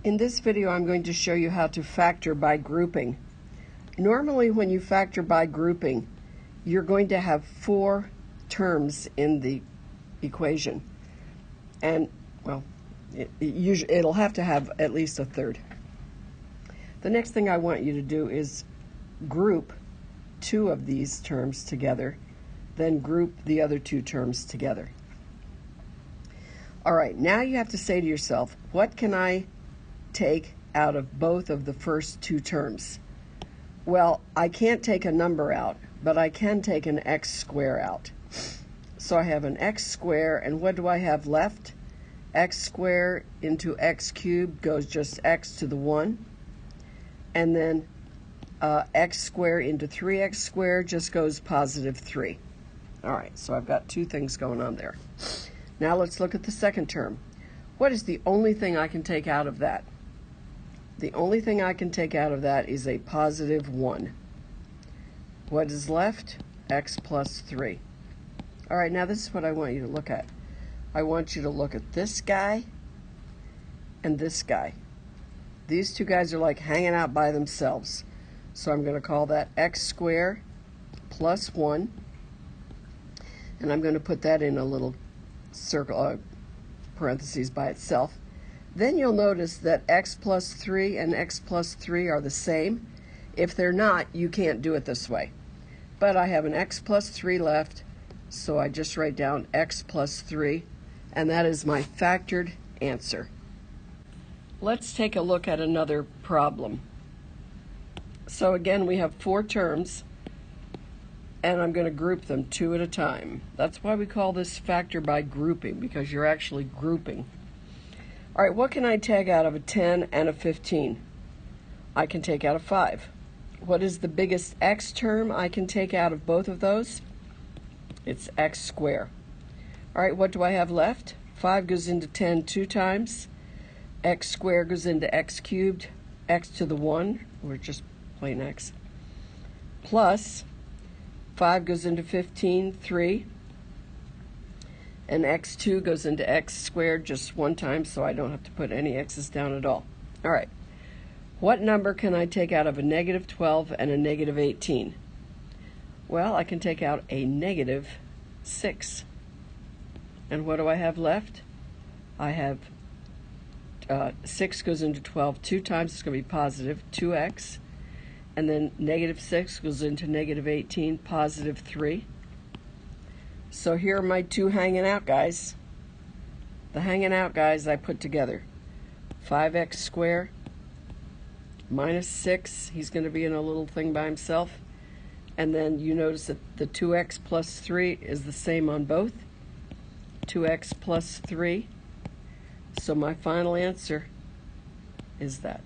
In this video, I'm going to show you how to factor by grouping. Normally, when you factor by grouping, you're going to have 4 terms in the equation. And, well, it'll have to have at least a third. The next thing I want you to do is group 2 of these terms together, then group the other 2 terms together. All right, now you have to say to yourself, what can I take out of both of the first 2 terms? Well, I can't take a number out, but I can take an x square out. So I have an x square, and what do I have left? X squared into x cubed goes just x to the 1. And then x squared into 3x squared just goes positive 3. All right, so I've got 2 things going on there. Now let's look at the second term. What is the only thing I can take out of that? The only thing I can take out of that is a positive 1. What is left? X plus 3. All right, now this is what I want you to look at. I want you to look at this guy and this guy. These 2 guys are like hanging out by themselves. So I'm going to call that x squared plus 1. And I'm going to put that in a little circle, parentheses by itself. Then you'll notice that x plus 3 and x plus 3 are the same. If they're not, you can't do it this way. But I have an x plus 3 left, so I just write down x plus 3, and that is my factored answer. Let's take a look at another problem. So again, we have 4 terms, and I'm going to group them 2 at a time. That's why we call this factor by grouping, because you're actually grouping. All right, what can I take out of a 10 and a 15? I can take out a 5. What is the biggest x term I can take out of both of those? It's x squared. All right, what do I have left? 5 goes into 10 2 times. X squared goes into x cubed. X to the 1, or just plain x. Plus 5 goes into 15, 3. And x2 goes into x squared just 1 time, so I don't have to put any x's down at all. All right. What number can I take out of a negative 12 and a negative 18? Well, I can take out a negative 6. And what do I have left? I have 6 goes into 12 2 times. It's going to be positive 2x. And then negative 6 goes into negative 18, positive 3. So here are my 2 hanging out guys. The hanging out guys I put together. 5x squared minus 6. He's going to be in a little thing by himself. And then you notice that the 2x plus 3 is the same on both. 2x plus 3. So my final answer is that.